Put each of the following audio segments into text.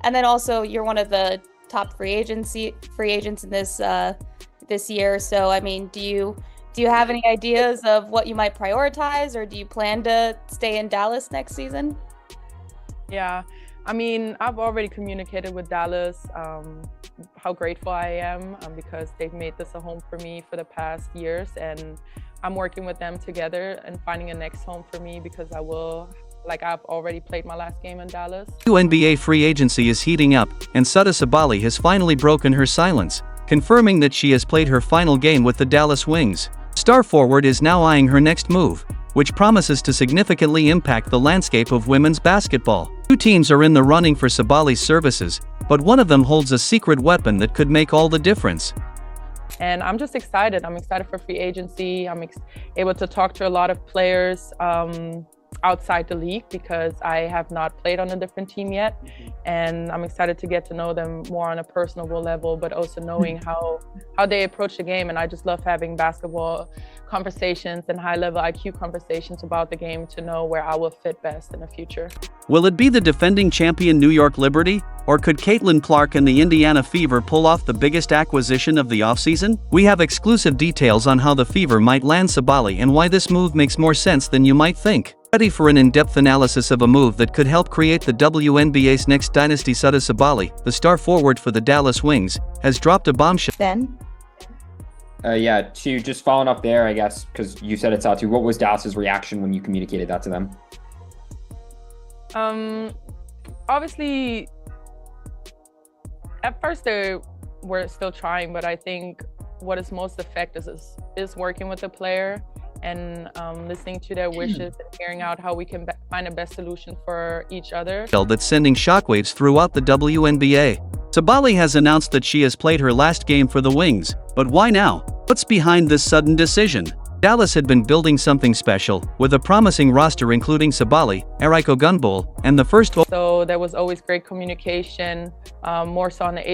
And then also you're one of the top free agents in this year. So I mean, do you have any ideas of what you might prioritize, or do you plan to stay in Dallas next season? Yeah, I mean, I've already communicated with Dallas how grateful I am because they've made this a home for me for the past years, and I'm working with them together and finding a next home for me because I've already played my last game in Dallas. WNBA free agency is heating up, and Satou Sabally has finally broken her silence, confirming that she has played her final game with the Dallas Wings. Star forward is now eyeing her next move, which promises to significantly impact the landscape of women's basketball. Two teams are in the running for Sabally's services, but one of them holds a secret weapon that could make all the difference. And I'm just excited. I'm excited for free agency. I'm able to talk to a lot of players outside the league because I have not played on a different team yet. And I'm excited to get to know them more on a personable level, but also knowing how they approach the game. And I just love having basketball conversations and high-level IQ conversations about the game to know where I will fit best in the future. Will it be the defending champion New York Liberty? Or could Caitlin Clark and the Indiana Fever pull off the biggest acquisition of the offseason? We have exclusive details on how the Fever might land Sabally and why this move makes more sense than you might think. Ready for an in-depth analysis of a move that could help create the WNBA's next dynasty? Satou Sabally, the star forward for the Dallas Wings, has dropped a bombshell. Ben? Yeah, to just following up there, I guess, because you said it, Satou, what was Dallas's reaction when you communicated that to them? Obviously, at first they were still trying, but I think what is most effective is working with the player and listening to their wishes and hearing out how we can find the best solution for each other. That's sending shockwaves throughout the WNBA. Sabally has announced that she has played her last game for the Wings, but why now? What's behind this sudden decision? Dallas had been building something special, with a promising roster including Sabally, Eriko Gunbol, and the first. So there was always great communication, more so on the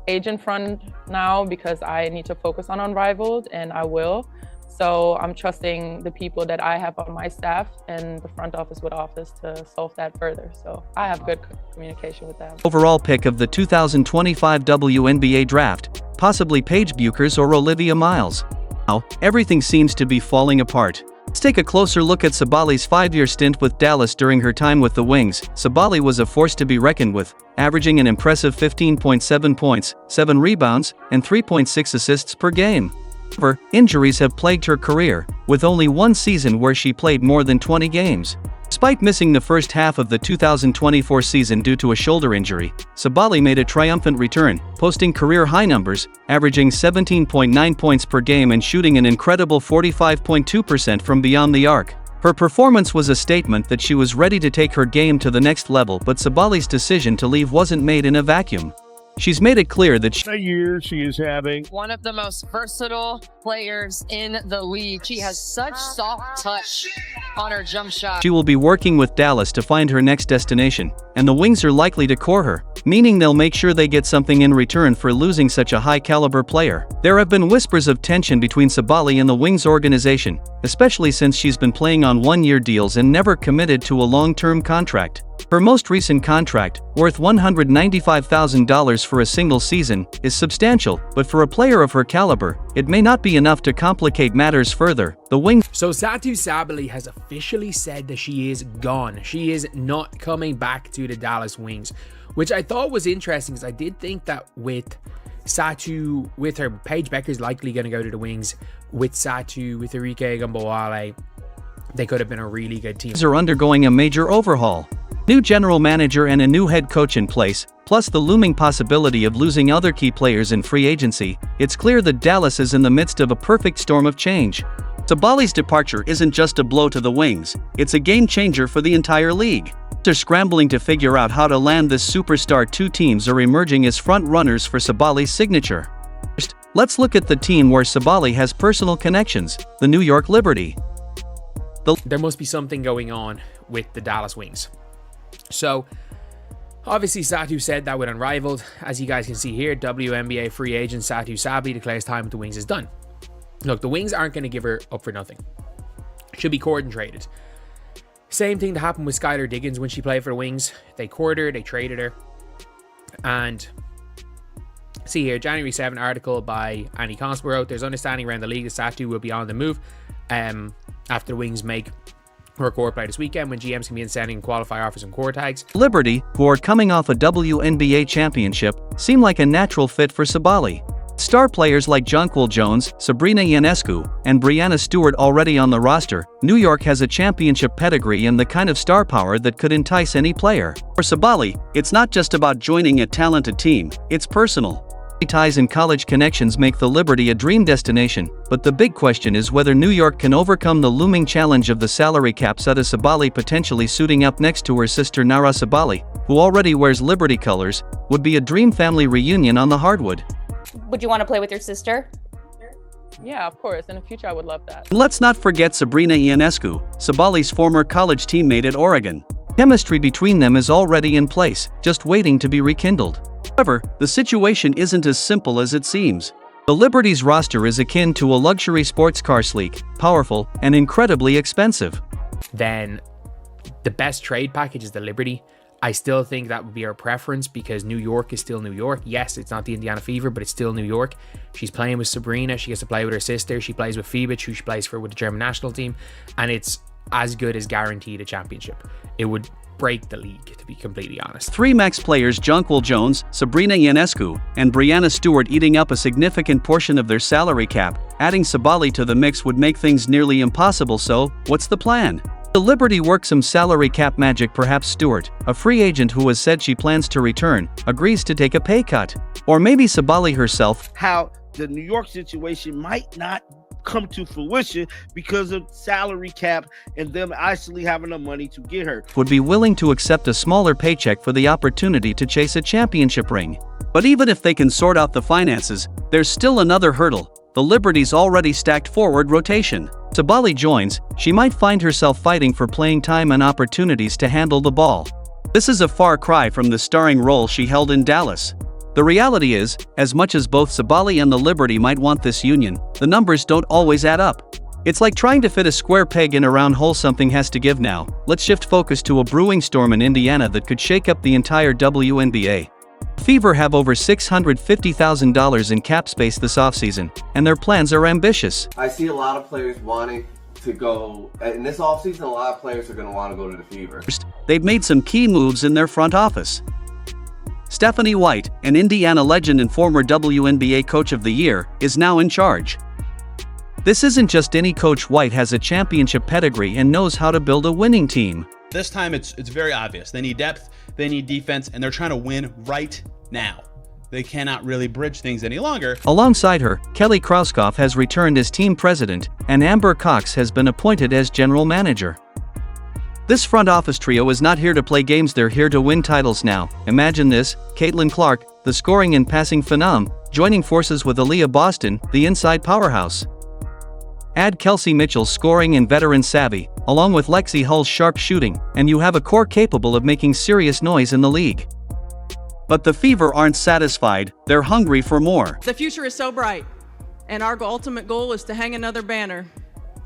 agent front now because I need to focus on Unrivaled, and I will. So I'm trusting the people that I have on my staff and the front office with office to solve that further. So I have good communication with them. Overall pick of the 2025 WNBA draft, possibly Paige Buchers or Olivia Miles. Now, everything seems to be falling apart. Let's take a closer look at Sabally's 5-year stint with Dallas. During her time with the Wings, Sabally was a force to be reckoned with, averaging an impressive 15.7 points, 7 rebounds, and 3.6 assists per game. However, injuries have plagued her career, with only one season where she played more than 20 games. Despite missing the first half of the 2024 season due to a shoulder injury, Sabally made a triumphant return, posting career-high numbers, averaging 17.9 points per game and shooting an incredible 45.2% from beyond the arc. Her performance was a statement that she was ready to take her game to the next level, but Sabally's decision to leave wasn't made in a vacuum. She's made it clear that she is having one of the most versatile players in the league. She has such soft touch on her jump shot. She will be working with Dallas to find her next destination, and the Wings are likely to core her, meaning they'll make sure they get something in return for losing such a high-caliber player. There have been whispers of tension between Sabally and the Wings organization, especially since she's been playing on one-year deals and never committed to a long-term contract. Her most recent contract, worth $195,000 for a single season, is substantial, but for a player of her caliber, it may not be enough to complicate matters further. The Wings. So Satou Sabally has officially said that she is gone. She is not coming back to the Dallas Wings, which I thought was interesting because I did think that with Satou, with her, Paige Becker's likely going to go to the Wings. With Satou, with Eriko Gunbol, they could have been a really good team. Are undergoing a major overhaul. New general manager and a new head coach in place, plus the looming possibility of losing other key players in free agency, it's clear that Dallas is in the midst of a perfect storm of change. Sabally's departure isn't just a blow to the Wings, it's a game changer for the entire league. They're scrambling to figure out how to land this superstar. Two teams are emerging as front runners for Sabally's signature. First, let's look at the team where Sabally has personal connections, the New York Liberty. There must be something going on with the Dallas Wings. So, obviously Satou said that with Unrivaled. As you guys can see here, WNBA free agent Satou Sabally declares time with the Wings is done. Look, the Wings aren't going to give her up for nothing. She'll be courted and traded. Same thing that happened with Skylar Diggins when she played for the Wings. They courted her, they traded her. And see here, January 7 article by Annie Consborough. There's understanding around the league that Satu will be on the move after the Wings make her core play this weekend, when GMs can be sending qualifier offers and core tags. Liberty, who are coming off a WNBA championship, seem like a natural fit for Sabally. Star players like Jonquil Jones, Sabrina Ionescu, and Brianna Stewart already on the roster. New York has a championship pedigree and the kind of star power that could entice any player. For Sabally, it's not just about joining a talented team, it's personal. Ties and college connections make the Liberty a dream destination, but the big question is whether New York can overcome the looming challenge of the salary cap. Satou Sabally potentially suiting up next to her sister Nara Sabally, who already wears Liberty colors, would be a dream family reunion on the hardwood. Would you want to play with your sister? Yeah, of course. In the future, I would love that. Let's not forget Sabrina Ionescu, Sabally's former college teammate at Oregon. Chemistry between them is already in place, just waiting to be rekindled. However, the situation isn't as simple as it seems. The Liberty's roster is akin to a luxury sports car, sleek, powerful, and incredibly expensive. Then the best trade package is the Liberty. I still think that would be our preference because New York is still New York. Yes, it's not the Indiana Fever, but it's still New York. She's playing with Sabrina. She gets to play with her sister. She plays with Fibic, who she plays for with the German national team. And it's as good as guaranteed a championship. It would break the league, to be completely honest. Three max players, Jonquil Jones, Sabrina Ionescu, and Brianna Stewart, eating up a significant portion of their salary cap. Adding Sabally to the mix would make things nearly impossible. So, what's the plan? The Liberty work some salary cap magic. Perhaps Stewart, a free agent who has said she plans to return, agrees to take a pay cut. Or maybe Sabally herself. How the New York situation might not come to fruition because of salary cap and them actually having the money to get her. Would be willing to accept a smaller paycheck for the opportunity to chase a championship ring. But even if they can sort out the finances, there's still another hurdle: the Liberty's already stacked forward rotation. Sabally joins, she might find herself fighting for playing time and opportunities to handle the ball. This is a far cry from the starring role she held in Dallas. The reality is, as much as both Sabally and the Liberty might want this union, the numbers don't always add up. It's like trying to fit a square peg in a round hole. Something has to give now. Let's shift focus to a brewing storm in Indiana that could shake up the entire WNBA. Fever have over $650,000 in cap space this offseason, and their plans are ambitious. I see a lot of players wanting to go, in this offseason, a lot of players are going to want to go to the Fever. First, they've made some key moves in their front office. Stephanie White, an Indiana legend and former WNBA Coach of the Year, is now in charge. This isn't just any coach. White has a championship pedigree and knows how to build a winning team. This time it's very obvious. They need depth, they need defense, and they're trying to win right now. They cannot really bridge things any longer. Alongside her, Kelly Krauskopf has returned as team president, and Amber Cox has been appointed as general manager. This front office trio is not here to play games, they're here to win titles now. Imagine this: Caitlin Clark, the scoring and passing phenom, joining forces with Aaliyah Boston, the inside powerhouse. Add Kelsey Mitchell's scoring and veteran savvy, along with Lexi Hull's sharp shooting, and you have a core capable of making serious noise in the league. But the Fever aren't satisfied, they're hungry for more. The future is so bright, and our ultimate goal is to hang another banner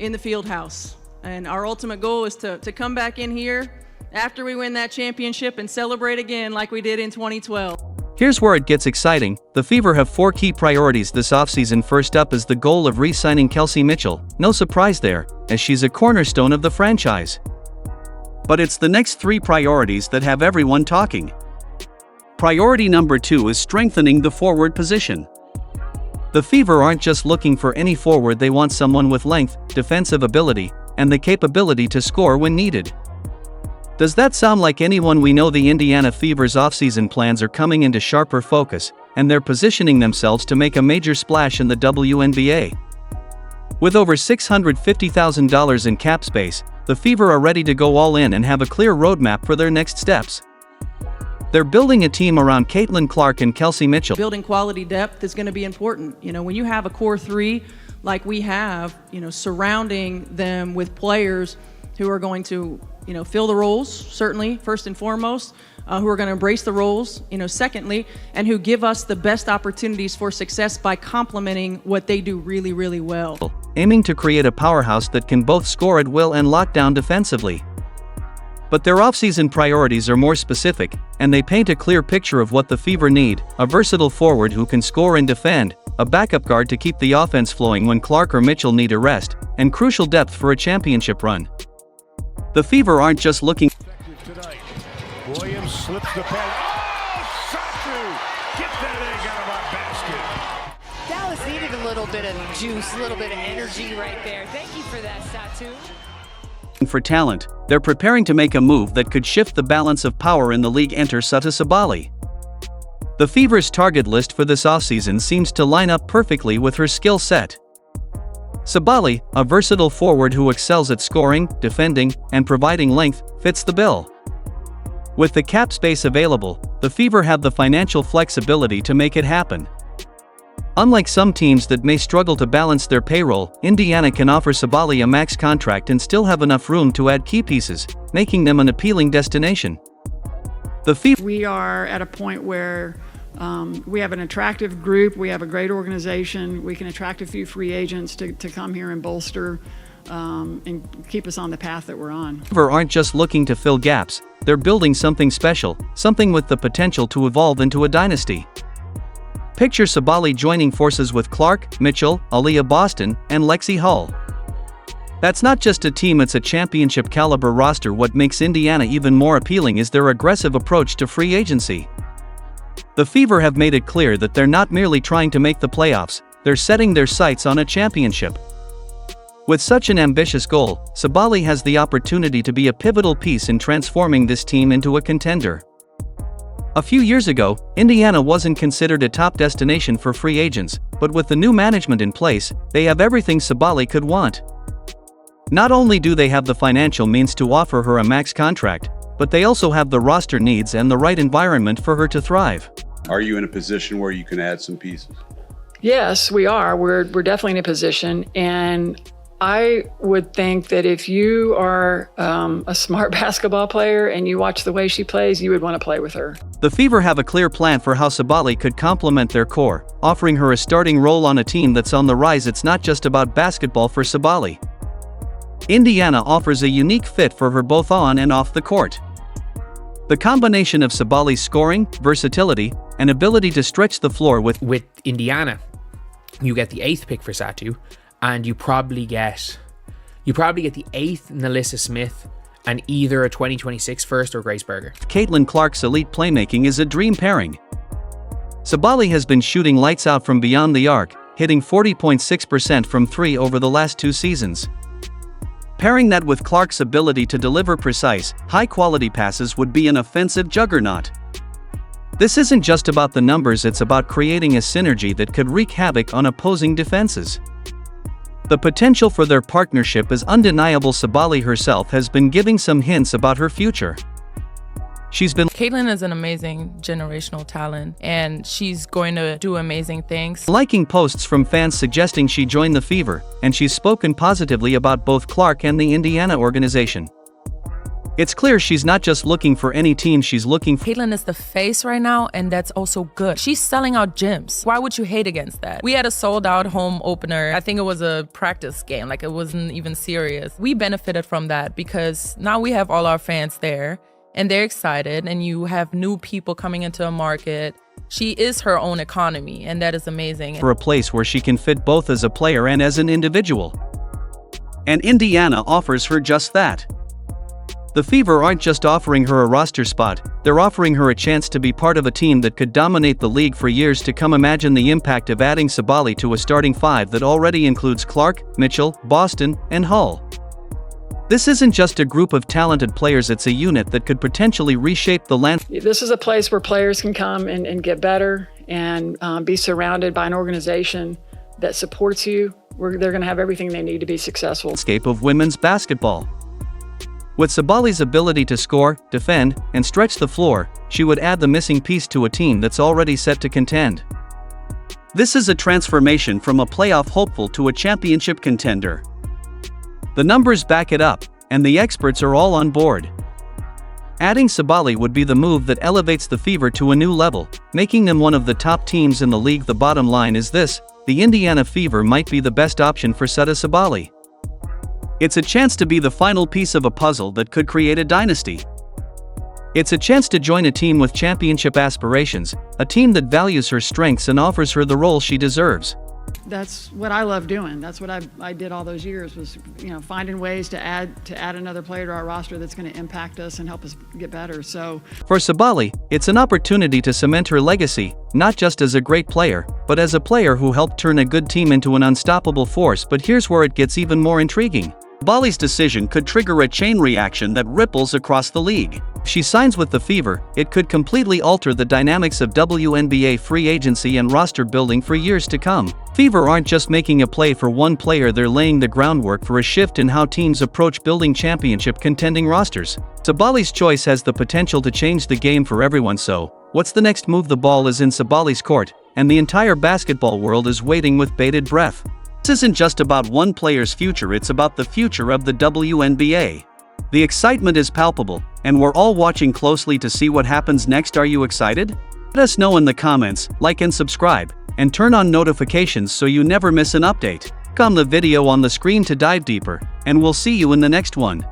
in the field house. And our ultimate goal is to come back in here after we win that championship and celebrate again like we did in 2012. Here's where it gets exciting. The Fever have 4 key priorities this offseason. First up is the goal of re-signing Kelsey Mitchell. No surprise there, as she's a cornerstone of the franchise. But it's the next 3 priorities that have everyone talking. Priority number 2 is strengthening the forward position. The Fever aren't just looking for any forward, they want someone with length, defensive ability, and the capability to score when needed. Does that sound like anyone we know? The Indiana Fever's offseason plans are coming into sharper focus, and they're positioning themselves to make a major splash in the WNBA. With over $650,000 in cap space, the Fever are ready to go all in and have a clear roadmap for their next steps. They're building a team around Caitlin Clark and Kelsey Mitchell. Building quality depth is going to be important. You know, when you have a core 3 like we have, surrounding them with players who are going to, fill the roles, certainly, first and foremost, who are going to embrace the roles, secondly, and who give us the best opportunities for success by complementing what they do really, really well. Aiming to create a powerhouse that can both score at will and lock down defensively. But their offseason priorities are more specific, and they paint a clear picture of what the Fever need: a versatile forward who can score and defend, a backup guard to keep the offense flowing when Clark or Mitchell need a rest, and crucial depth for a championship run. The Fever aren't just looking. Williams slips the pen. Oh, Satu! Get that egg out of our basket. Dallas needed a little bit of juice, a little bit of energy right there. Thank you for that, Satu. For talent, they're preparing to make a move that could shift the balance of power in the league. Enter Satou Sabally. The Fever's target list for this offseason seems to line up perfectly with her skill set. Sabally, a versatile forward who excels at scoring, defending, and providing length, fits the bill. With the cap space available, the Fever have the financial flexibility to make it happen. Unlike some teams that may struggle to balance their payroll, Indiana can offer Sabally a max contract and still have enough room to add key pieces, making them an appealing destination. The Fever. We are at a point where we have an attractive group, we have a great organization, we can attract a few free agents to come here and bolster and keep us on the path that we're on. The Fever aren't just looking to fill gaps, they're building something special, something with the potential to evolve into a dynasty. Picture Sabally joining forces with Clark, Mitchell, Aaliyah Boston, and Lexi Hull. That's not just a team, it's a championship caliber roster. What makes Indiana even more appealing is their aggressive approach to free agency. The Fever have made it clear that they're not merely trying to make the playoffs, they're setting their sights on a championship. With such an ambitious goal, Sabally has the opportunity to be a pivotal piece in transforming this team into a contender. A few years ago, Indiana wasn't considered a top destination for free agents, but with the new management in place, they have everything Sabally could want. Not only do they have the financial means to offer her a max contract, but they also have the roster needs and the right environment for her to thrive. Are you in a position where you can add some pieces? Yes, we are. We're definitely in a position, and I would think that if you are a smart basketball player and you watch the way she plays, you would want to play with her. The Fever have a clear plan for how Sabally could complement their core, offering her a starting role on a team that's on the rise. It's not just about basketball for Sabally. Indiana offers a unique fit for her both on and off the court. The combination of Sabally's scoring, versatility, and ability to stretch the floor with Indiana, you get the 8th pick for Satu, and you probably get the 8th Nalissa Smith and either a 2026 first or Grace Berger. Caitlin Clark's elite playmaking is a dream pairing. Sabally has been shooting lights out from beyond the arc, hitting 40.6% from 3 over the last 2 seasons. Pairing that with Clark's ability to deliver precise, high-quality passes would be an offensive juggernaut. This isn't just about the numbers, it's about creating a synergy that could wreak havoc on opposing defenses. The potential for their partnership is undeniable. Sabally herself has been giving some hints about her future. Caitlin is an amazing generational talent, and she's going to do amazing things. Liking posts from fans suggesting she join the Fever, and she's spoken positively about both Clark and the Indiana organization. It's clear she's not just looking for any team, she's looking for. Caitlin is the face right now, and that's also good. She's selling out gyms. Why would you hate against that? We had a sold-out home opener. I think it was a practice game, like it wasn't even serious. We benefited from that because now we have all our fans there, and they're excited, and you have new people coming into a market. She is her own economy, and that is amazing. For a place where she can fit both as a player and as an individual. And Indiana offers her just that. The Fever aren't just offering her a roster spot, they're offering her a chance to be part of a team that could dominate the league for years to come. Imagine the impact of adding Sabally to a starting 5 that already includes Clark, Mitchell, Boston, and Hull. This isn't just a group of talented players, it's a unit that could potentially reshape the landscape. This is a place where players can come and get better and be surrounded by an organization that supports you. They're going to have everything they need to be successful. Landscape of women's basketball. With Sabally's ability to score, defend, and stretch the floor, she would add the missing piece to a team that's already set to contend. This is a transformation from a playoff hopeful to a championship contender. The numbers back it up, and the experts are all on board. Adding Sabally would be the move that elevates the Fever to a new level, making them one of the top teams in the league. The bottom line is this: the Indiana Fever might be the best option for Satou Sabally. It's a chance to be the final piece of a puzzle that could create a dynasty. It's a chance to join a team with championship aspirations, a team that values her strengths and offers her the role she deserves. That's what I love doing. That's what I did all those years, was, you know, finding ways to add another player to our roster that's going to impact us and help us get better. So for Sabally, it's an opportunity to cement her legacy, not just as a great player, but as a player who helped turn a good team into an unstoppable force. But here's where it gets even more intriguing. Sabally's decision could trigger a chain reaction that ripples across the league. If she signs with the Fever, it could completely alter the dynamics of WNBA free agency and roster building for years to come. Fever aren't just making a play for one player, they're laying the groundwork for a shift in how teams approach building championship contending rosters. Sabally's choice has the potential to change the game for everyone. So, what's the next move? The ball is in Sabally's court, and the entire basketball world is waiting with bated breath. This isn't just about one player's future, it's about the future of the WNBA. The excitement is palpable, and we're all watching closely to see what happens next. Are you excited? Let us know in the comments, like and subscribe, and turn on notifications so you never miss an update. Click on the video on the screen to dive deeper, and we'll see you in the next one.